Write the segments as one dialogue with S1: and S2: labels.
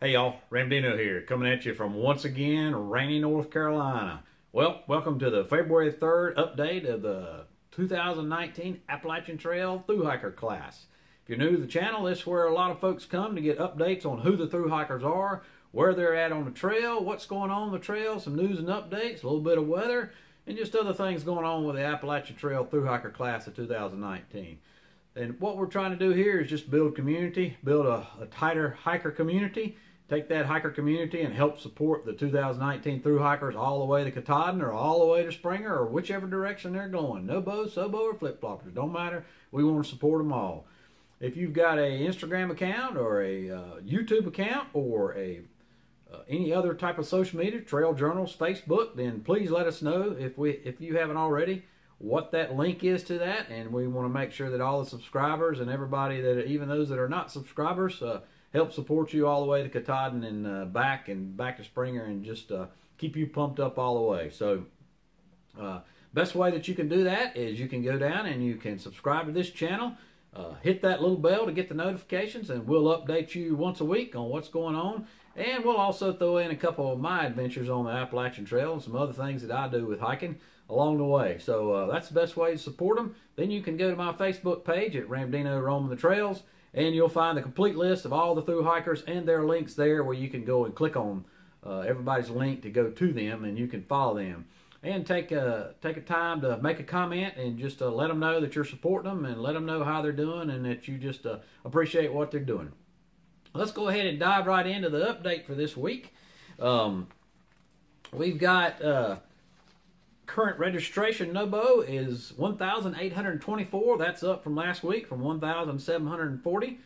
S1: Hey y'all, Ramdino here, coming at you from once again rainy North Carolina. Well, welcome to the February 3rd update of the 2019 Appalachian Trail Thru Hiker class. If you're new to the channel, this is where a lot of folks come to get updates on who the thru hikers are, where they're at on the trail, what's going on the trail, some news and updates, a little bit of weather, and just other things going on with the Appalachian Trail Thru Hiker class of 2019. And what we're trying to do here is just build community, build a tighter hiker community, take that hiker community and help support the 2019 thru hikers all the way to Katahdin or all the way to Springer or whichever direction they're going. NOBO, SOBO, or flip-floppers, don't matter. We want to support them all. If you've got an Instagram account or a YouTube account or any other type of social media, trail journals, Facebook, then please let us know if you haven't already what that link is to that, and we want to make sure that all the subscribers and everybody, that even those that are not subscribers, help support you all the way to Katahdin and back to Springer, and just keep you pumped up all the way. So best way that you can do that is you can go down and you can subscribe to this channel, hit that little bell to get the notifications, and we'll update you once a week on what's going on. And we'll also throw in a couple of my adventures on the Appalachian Trail and some other things that I do with hiking along the way. So that's the best way to support them. Then you can go to my Facebook page at Ramdino Roaming the Trails, and you'll find the complete list of all the thru hikers and their links there, where you can go and click on everybody's link to go to them, and you can follow them. And take a time to make a comment and just let them know that you're supporting them, and let them know how they're doing and that you just appreciate what they're doing. Let's go ahead and dive right into the update for this week. We've got current registration NOBO is 1,824. That's up from last week from 1,740.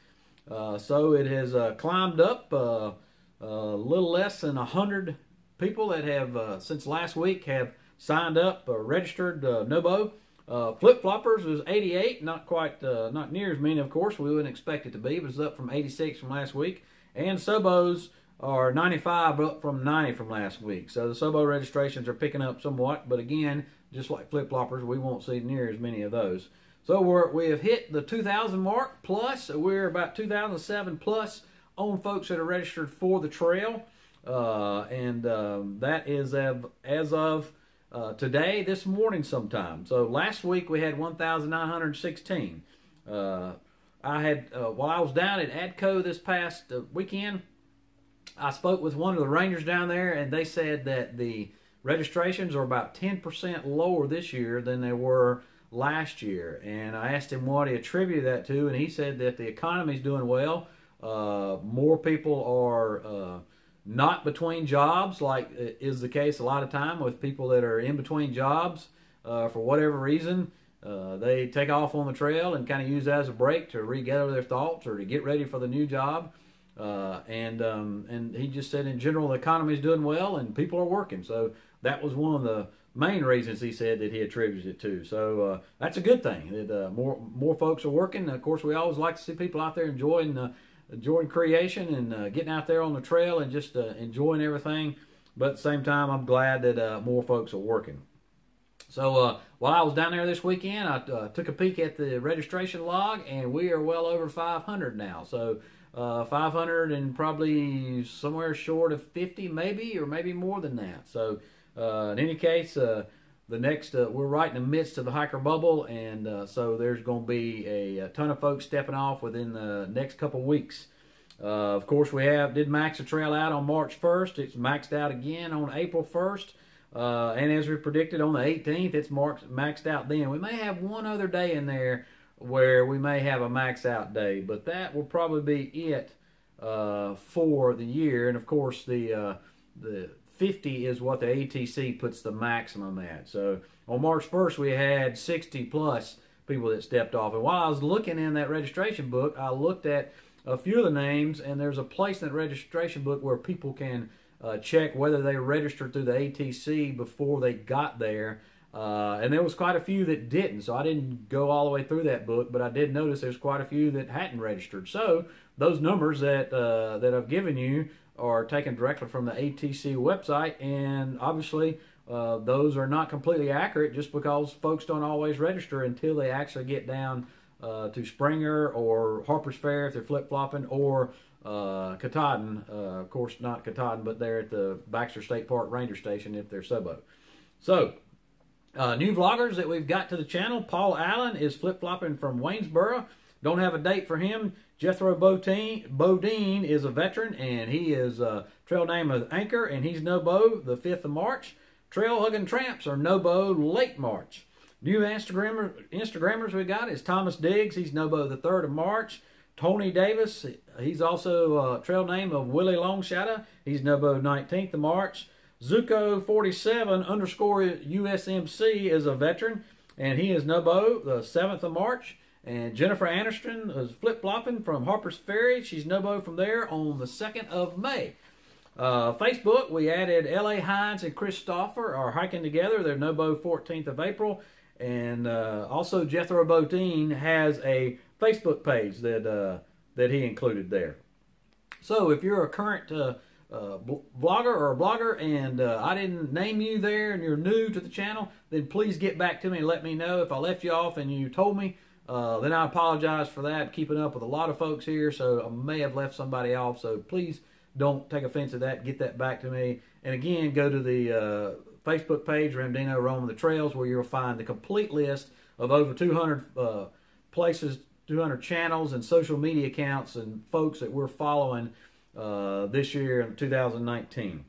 S1: So it has climbed up a little less than 100 people that have, since last week, have signed up or registered NOBO. Flip-floppers was 88, not near as many, of course. We wouldn't expect it to be, but it's up from 86 from last week. And SOBOs are 95, up from 90 from last week. So the SOBO registrations are picking up somewhat, but again, just like flip-floppers, we won't see near as many of those. So we have hit the 2,000 mark plus. We're about 2,007 plus on folks that are registered for the trail. That is as of today, this morning sometime. So last week we had 1,916. While I was down at ADCO this past weekend, I spoke with one of the rangers down there, and they said that the registrations are about 10% lower this year than they were last year. And I asked him what he attributed that to, and he said that the economy's doing well. More people are not between jobs, like is the case a lot of time with people that are in between jobs for whatever reason. They take off on the trail and kind of use that as a break to regather their thoughts or to get ready for the new job. And he just said in general the economy is doing well and people are working. So that was one of the main reasons he said that he attributes it to. So that's a good thing, that more folks are working. Of course, we always like to see people out there enjoying creation and getting out there on the trail and just enjoying everything. But at the same time, I'm glad that more folks are working. So while I was down there this weekend, I took a peek at the registration log, and we are well over 500 now. So 500 and probably somewhere short of 50 maybe, or maybe more than that. So in any case, the next we're right in the midst of the hiker bubble, and so there's going to be a ton of folks stepping off within the next couple weeks. Of course, we did max the trail out on March 1st. It's maxed out again on April 1st. And as we predicted on the 18th, it's maxed out then. We may have one other day in there where we may have a max out day, but that will probably be it for the year. And of course, the 50 is what the ATC puts the maximum at. So on March 1st, we had 60 plus people that stepped off. And while I was looking in that registration book, I looked at a few of the names, and there's a place in that registration book where people can check whether they registered through the ATC before they got there. And there was quite a few that didn't, so I didn't go all the way through that book, but I did notice there's quite a few that hadn't registered. So those numbers that I've given you are taken directly from the ATC website, and obviously those are not completely accurate just because folks don't always register until they actually get down to Springer or Harper's Ferry if they're flip-flopping, or Katahdin. Of course, not Katahdin, but they're at the Baxter State Park Ranger Station if they're SOBO. So, new vloggers that we've got to the channel. Paul Allen is flip-flopping from Waynesboro. Don't have a date for him. Jethro Bodine is a veteran, and he is trail name of Anchor, and he's NOBO the 5th of March. Trail Hugging Tramps are NOBO late March. New Instagrammers we got is Thomas Diggs. He's NOBO the 3rd of March. Tony Davis, he's also trail name of Willie Longshadow. He's NOBO 19th of March. Zuko47 underscore USMC is a veteran, and he is NOBO the 7th of March. And Jennifer Anderson is flip-flopping from Harper's Ferry. She's NOBO from there on the 2nd of May. Facebook, we added L.A. Hines and Christopher are hiking together. They're NOBO 14th of April. And also Jethro Bodine has a Facebook page that he included there. So if you're a current vlogger or a blogger and I didn't name you there and you're new to the channel, then please get back to me and let me know. If I left you off and you told me, then I apologize for that. I'm keeping up with a lot of folks here, so I may have left somebody off. So please don't take offense to that. Get that back to me. And again, go to the Facebook page, Ramdino Roaming the Trails, where you'll find the complete list of over 200 places, 200 channels and social media accounts and folks that we're following this year in 2019.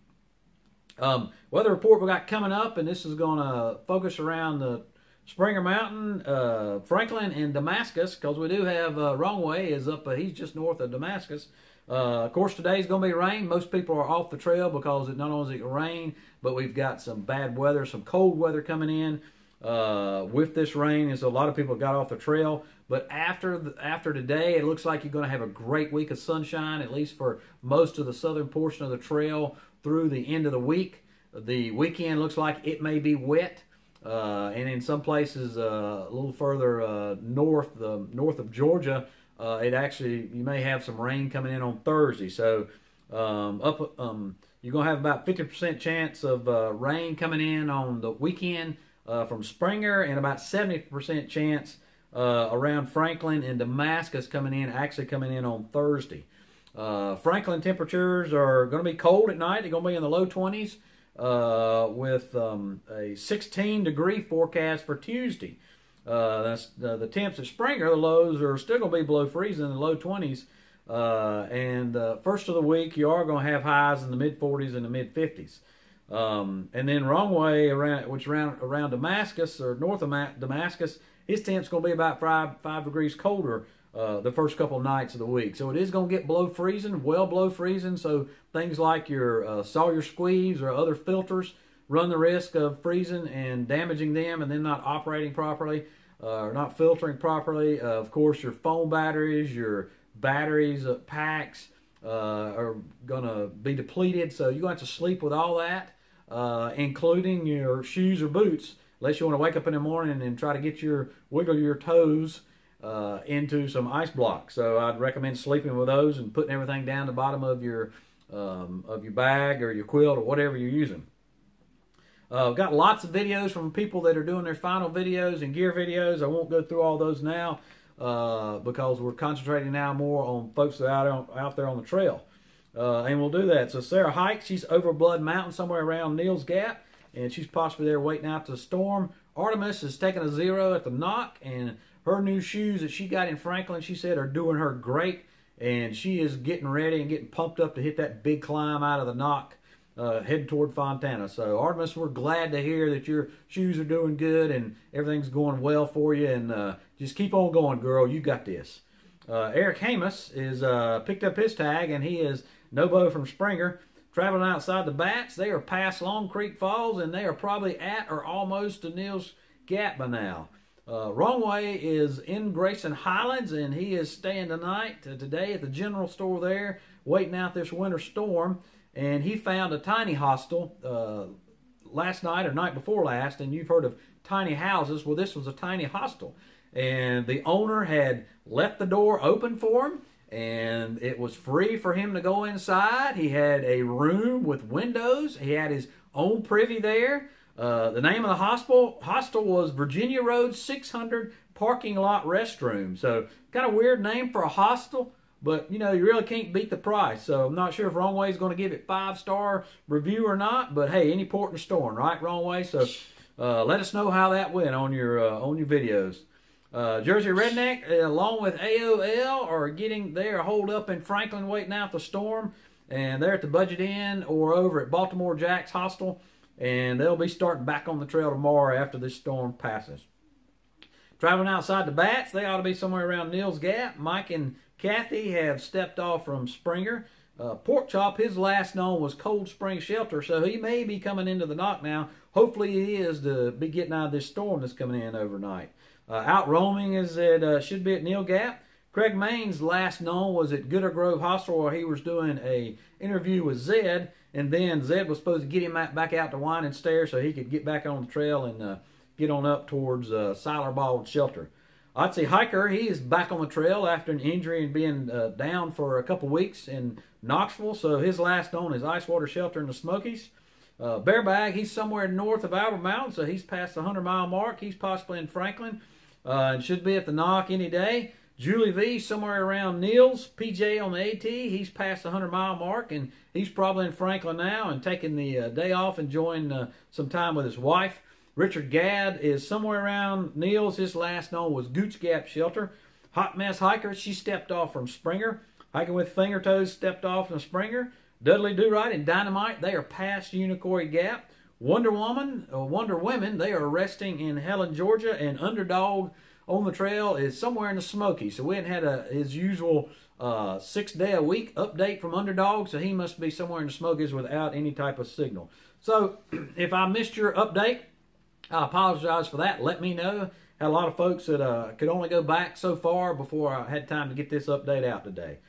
S1: Weather report we got coming up, and this is going to focus around the Springer Mountain, Franklin, and Damascus, because we do have Wrong Way is up, he's just north of Damascus. Of course, today's going to be rain. Most people are off the trail because it not only is it rain, but we've got some bad weather, some cold weather coming in with this rain. And so a lot of people got off the trail. But after today, it looks like you're going to have a great week of sunshine, at least for most of the southern portion of the trail through the end of the week. The weekend looks like it may be wet. And in some places a little further north of Georgia, you may have some rain coming in on Thursday. So you're going to have about 50% chance of rain coming in on the weekend from Springer, and about 70% chance around Franklin and Damascus coming in on Thursday. Franklin temperatures are going to be cold at night. They're going to be in the low 20s with a 16-degree forecast for Tuesday. That's the temps at Springer. The lows are still going to be below freezing in the low 20s. First of the week, you are going to have highs in the mid-40s and the mid-50s. And then Wrong Way, around Damascus, or north of Damascus, his temp's going to be about 5 degrees colder the first couple of nights of the week. So it is going to get below freezing, well below freezing. So things like your Sawyer squeeze or other filters run the risk of freezing and damaging them and then not operating properly, or not filtering properly. Of course, your phone batteries, your batteries, packs are going to be depleted. So you're going to have to sleep with all that, including your shoes or boots, unless you want to wake up in the morning and try to wiggle your toes into some ice blocks. So I'd recommend sleeping with those and putting everything down the bottom of your bag or your quilt or whatever you're using. I've got lots of videos from people that are doing their final videos and gear videos. I won't go through all those now because we're concentrating now more on folks that are out there on the trail. And we'll do that. So Sarahikes, she's over Blood Mountain somewhere around Neels Gap, and she's possibly there waiting out the storm. Artemis is taking a 0 at the knock, and her new shoes that she got in Franklin, she said, are doing her great, and she is getting ready and getting pumped up to hit that big climb out of the knock, heading toward Fontana. So Artemis, we're glad to hear that your shoes are doing good and everything's going well for you, and just keep on going, girl. You got this. Eric Hamus is picked up his tag, and he is NOBO from Springer, traveling outside the Bats. They are past Long Creek Falls, and they are probably at or almost to Neels Gap by now. Wrong Way is in Grayson, Highlands, and he is staying today at the general store there, waiting out this winter storm. And he found a tiny hostel last night or night before last, and you've heard of tiny houses. Well, this was a tiny hostel, and the owner had left the door open for him, and it was free for him to go inside. He had a room with windows. He had his own privy there. The name of the hostel was Virginia Road 600 Parking Lot Restroom. So kind of weird name for a hostel, but you know, you really can't beat the price. So I'm not sure if Wrong Way is going to give it 5-star review or not, but hey, any port in the storm, right, Wrong Way? So let us know how that went on your videos. Jersey Redneck, along with AOL, they are holed up in Franklin waiting out the storm, and they're at the Budget Inn or over at Baltimore Jack's Hostel, and they'll be starting back on the trail tomorrow after this storm passes. Traveling outside the Bats, they ought to be somewhere around Neels Gap. Mike and Kathy have stepped off from Springer. Pork Chop, his last known was Cold Spring Shelter, so he may be coming into the knock now. Hopefully he is to be getting out of this storm that's coming in overnight. Out roaming should be at Neels Gap. Craig Main's last known was at Gooder Grove Hostel, where he was doing a interview with Zed, and then Zed was supposed to get him back out to Winding Stair so he could get back on the trail and get on up towards Siler Bald Shelter. Outsid Hiker, he is back on the trail after an injury and being down for a couple weeks in Knoxville, so his last known is Icewater Shelter in the Smokies. Bearbag, he's somewhere north of Albert Mountain, so he's past the 100-mile mark. He's possibly in Franklin and should be at the knock any day. Julie V, somewhere around Neels. PJ on the AT, he's past the 100-mile mark, and he's probably in Franklin now and taking the day off, enjoying some time with his wife. Richard Gadd is somewhere around Neels. His last known was Gooch Gap Shelter. Hot Mess Hiker, she stepped off from Springer. Hiking with Finger Toes stepped off from Springer. Dudley Do-Right and Dynamite, they are past Unicoi Gap. Wonder Women, they are resting in Helen, Georgia, and Underdog on the trail is somewhere in the Smokies. So we hadn't had his usual 6-day-a-week update from Underdog, so he must be somewhere in the Smokies without any type of signal. So if I missed your update, I apologize for that. Let me know. Had a lot of folks that could only go back so far before I had time to get this update out today.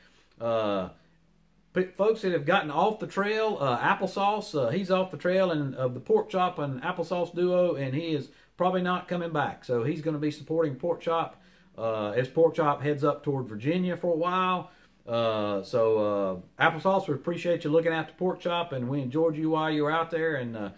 S1: Folks that have gotten off the trail, Applesauce, he's off the trail, and of the Pork Chop and Applesauce duo, and he is probably not coming back. So he's going to be supporting Pork Chop as Pork Chop heads up toward Virginia for a while. Applesauce, we appreciate you looking after Pork Chop, and we enjoyed you while you were out there, and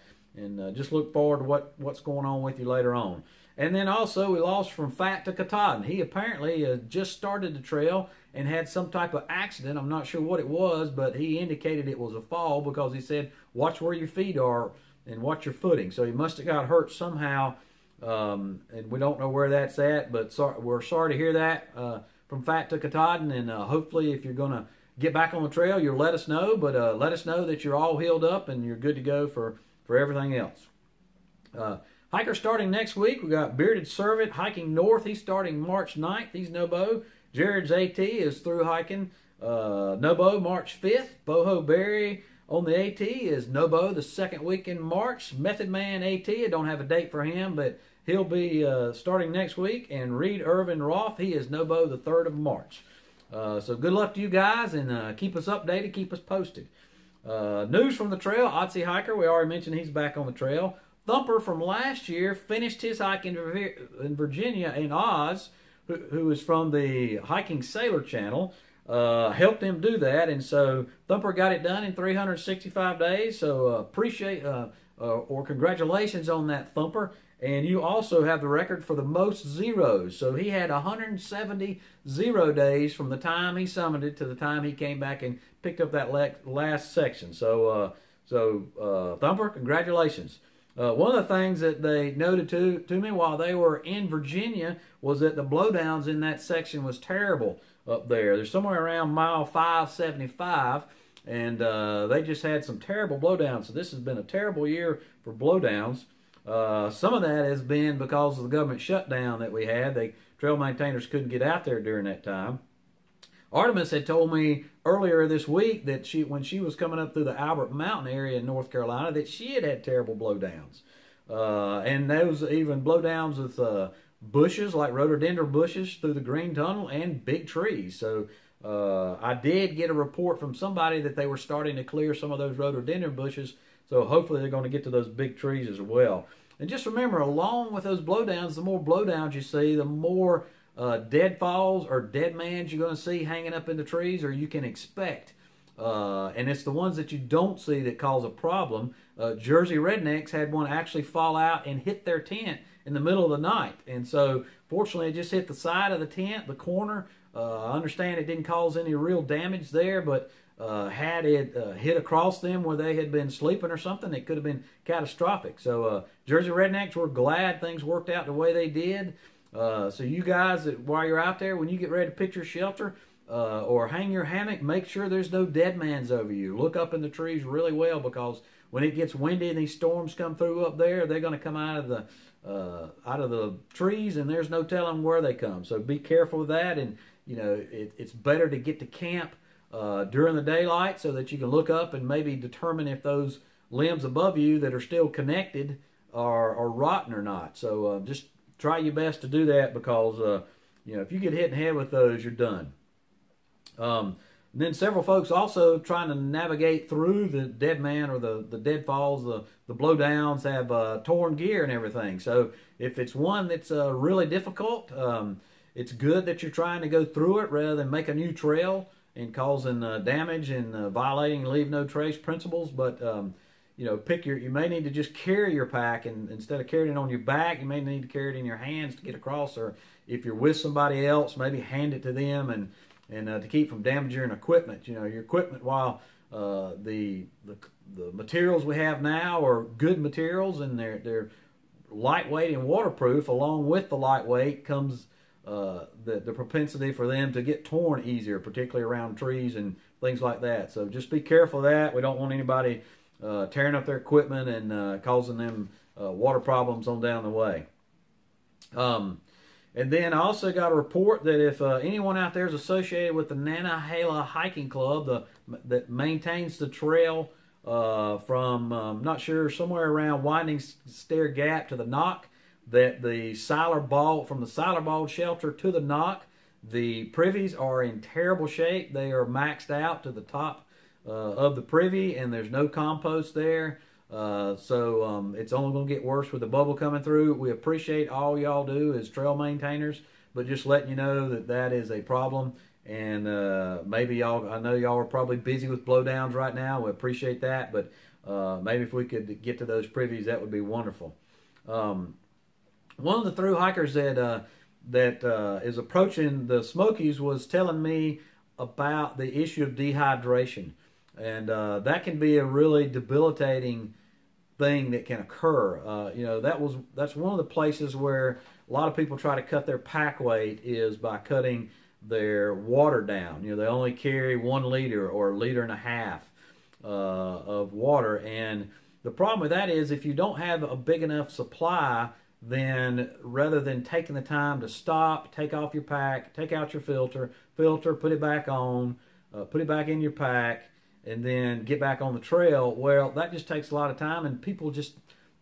S1: just look forward to what's going on with you later on. And then also we lost from Fat to Katahdin. He apparently just started the trail and had some type of accident. I'm not sure what it was, but he indicated it was a fall because he said, watch where your feet are and watch your footing. So he must have got hurt somehow, and we don't know where that's at, but we're sorry to hear that from Fat to Katahdin, and hopefully if you're going to get back on the trail, you'll let us know, but let us know that you're all healed up and you're good to go for everything else. Hiker starting next week, we got Bearded Servant hiking north. He's starting March 9th. He's NOBO. Jared's AT is through hiking. NOBO March 5th. Boho Berry on the AT is NOBO the second week in March. Method Man AT, I don't have a date for him, but he'll be starting next week. And Reed Irvin Roth, he is NOBO the 3rd of March. So good luck to you guys, and keep us updated, keep us posted. News from the trail, Outsid Hiker, we already mentioned he's back on the trail. Thumper from last year finished his hike in Virginia in Oz, who is from the Hiking Sailor channel, helped him do that, and so Thumper got it done in 365 days, so appreciate or congratulations on that, Thumper. And you also have the record for the most zeros, so he had 170 0 days from the time he summoned it to the time he came back and picked up that last section. So Thumper, congratulations. One of the things that they noted to me while they were in Virginia was that the blowdowns in that section was terrible up there. They're somewhere around mile 575, and they just had some terrible blowdowns. So this has been a terrible year for blowdowns. Some of that has been because of the government shutdown that we had. Trail maintainers couldn't get out there during that time. Artemis had told me earlier this week that when she was coming up through the Albert Mountain area in North Carolina, that she had terrible blowdowns. And those even blowdowns with bushes, like rhododendron bushes through the Green Tunnel, and big trees. So I did get a report from somebody that they were starting to clear some of those rhododendron bushes. So hopefully they're going to get to those big trees as well. And just remember, along with those blowdowns, the more blowdowns you see, the more deadfalls or dead mans you're going to see hanging up in the trees, or you can expect. And it's the ones that you don't see that cause a problem. Jersey Rednecks had one actually fall out and hit their tent in the middle of the night. And so, fortunately, it just hit the side of the tent, the corner, I understand it didn't cause any real damage there, but had it hit across them where they had been sleeping or something, it could have been catastrophic. So Jersey Rednecks, we're glad things worked out the way they did. So you guys, while you're out there, when you get ready to pitch your shelter or hang your hammock, make sure there's no dead man's over you. Look up in the trees really well, because when it gets windy and these storms come through up there, they're going to come out of the trees, and there's no telling where they come. So be careful with that. And you know, it's better to get to camp during the daylight so that you can look up and maybe determine if those limbs above you that are still connected are rotten or not. So just try your best to do that, because you know, if you get hit in the head with those, you're done. And then several folks also trying to navigate through the dead man or the deadfalls, the blowdowns, have torn gear and everything. So if it's one that's really difficult, it's good that you're trying to go through it rather than make a new trail and causing damage and violating leave no trace principles. But you know, you may need to just carry your pack, and instead of carrying it on your back, you may need to carry it in your hands to get across. Or if you're with somebody else, maybe hand it to them and to keep from damaging your equipment. You know, your equipment, while the materials we have now are good materials and they're lightweight and waterproof, along with the lightweight comes the propensity for them to get torn easier, particularly around trees and things like that. So just be careful of that. We don't want anybody tearing up their equipment and causing them water problems on down the way. And then I also got a report that if anyone out there is associated with the Nantahala Hiking Club, that maintains the trail from, I'm not sure, somewhere around Winding Stair Gap to the Knock, that from the Siler Bald shelter to the Knock, the privies are in terrible shape. They are maxed out to the top of the privy, and there's no compost there. So it's only going to get worse with the bubble coming through. We appreciate all y'all do as trail maintainers, but just letting you know that is a problem. And maybe I know y'all are probably busy with blowdowns right now. We appreciate that, but maybe if we could get to those privies, that would be wonderful. One of the through hikers that is approaching the Smokies was telling me about the issue of dehydration, and that can be a really debilitating thing that can occur. You know, that's one of the places where a lot of people try to cut their pack weight, is by cutting their water down. You know, they only carry 1 liter or 1.5 liters of water, and the problem with that is if you don't have a big enough supply, then rather than taking the time to stop, take off your pack, take out your filter, put it back on, put it back in your pack, and then get back on the trail, well, that just takes a lot of time, and people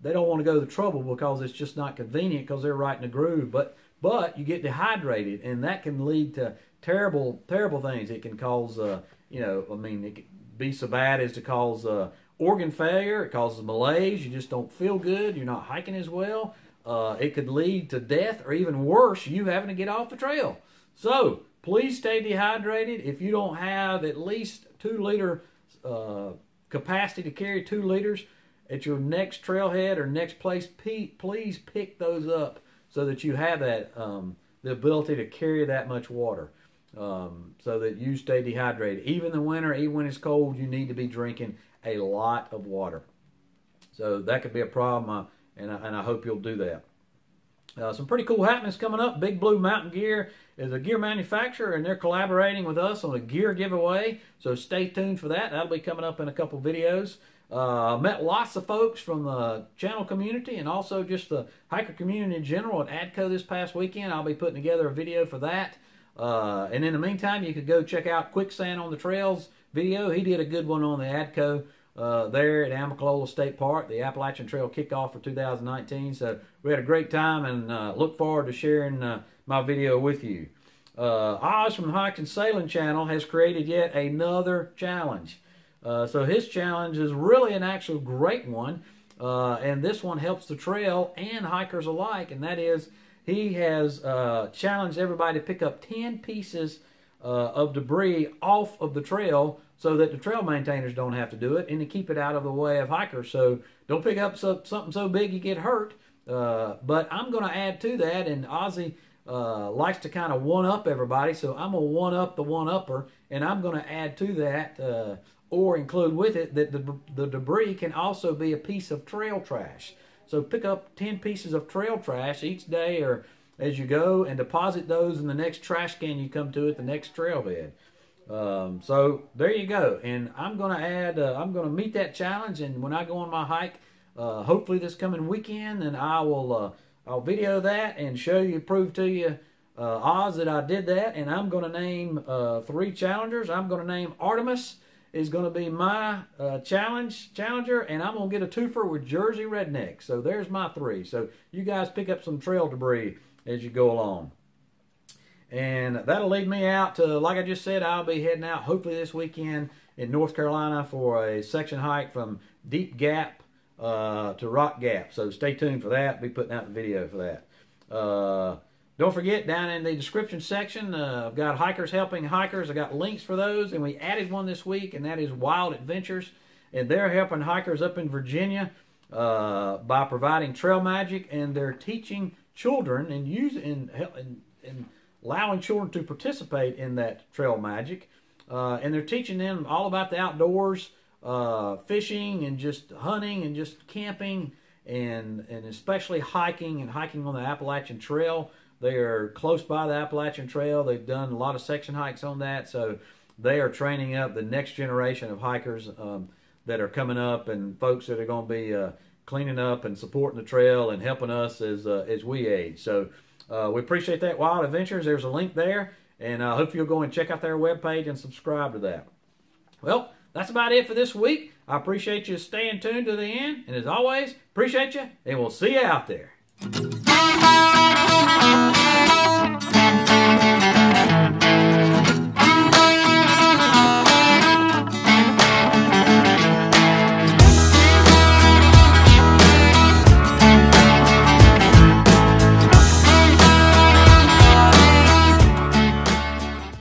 S1: they don't want to go to the trouble because it's just not convenient because they're right in the groove. But you get dehydrated, and that can lead to terrible, terrible things. It can cause, you know, I mean, it can be so bad as to cause organ failure. It causes malaise. You just don't feel good. You're not hiking as well. It could lead to death, or even worse, you having to get off the trail. So please stay dehydrated. If you don't have at least 2 liter capacity to carry 2 liters at your next trailhead or next place, please pick those up so that you have that the ability to carry that much water, so that you stay dehydrated. Even in the winter, even when it's cold, you need to be drinking a lot of water. So that could be a problem, and I hope you'll do that. Some pretty cool happenings coming up. Big Blue Mountain Gear is a gear manufacturer, and they're collaborating with us on a gear giveaway. So stay tuned for that. That'll be coming up in a couple videos. Met lots of folks from the channel community and also just the hiker community in general at ADCO this past weekend. I'll be putting together a video for that. And in the meantime, you could go check out Quicksand on the Trails video. He did a good one on the ADCO there at Amicalola State Park, the Appalachian Trail kickoff for 2019. So we had a great time, and look forward to sharing my video with you. Oz from the Hiking Sailing channel has created yet another challenge. So his challenge is really an actual great one, and this one helps the trail and hikers alike, and that is he has challenged everybody to pick up 10 pieces of debris off of the trail so that the trail maintainers don't have to do it, and to keep it out of the way of hikers. So don't pick up something so big you get hurt. But I'm going to add to that, and Ozzy likes to kind of one-up everybody, so I'm going to one-up the one-upper, and I'm going to add to that or include with it that the debris can also be a piece of trail trash. So pick up 10 pieces of trail trash each day or as you go and deposit those in the next trash can you come to at the next trailhead. So there you go. And I'm going to add, I'm going to meet that challenge, and when I go on my hike, hopefully this coming weekend, and I'll video that and show you, prove to you, Oz, that I did that. And I'm going to name 3 challengers. I'm going to name Artemis is going to be my challenger, and I'm going to get a twofer with Jersey Redneck. So there's my 3. So you guys pick up some trail debris as you go along. And that'll lead me out to, like I just said, I'll be heading out hopefully this weekend in North Carolina for a section hike from Deep Gap to Rock Gap. So stay tuned for that. I'll be putting out the video for that. Don't forget, down in the description section, I've got Hikers Helping Hikers. I got links for those, and we added one this week, and that is Wild Adventures. And they're helping hikers up in Virginia by providing trail magic, and they're teaching children and allowing children to participate in that trail magic. And they're teaching them all about the outdoors, fishing and just hunting and just camping, and especially hiking and hiking on the Appalachian Trail. They are close by the Appalachian Trail. They've done a lot of section hikes on that, so they are training up the next generation of hikers that are coming up, and folks that are going to be cleaning up and supporting the trail and helping us as we age. So we appreciate that, Wild Adventures. There's a link there, and I hope you'll go and check out their webpage and subscribe to that. Well, that's about it for this week. I appreciate you staying tuned to the end, and as always, appreciate you, and we'll see you out there.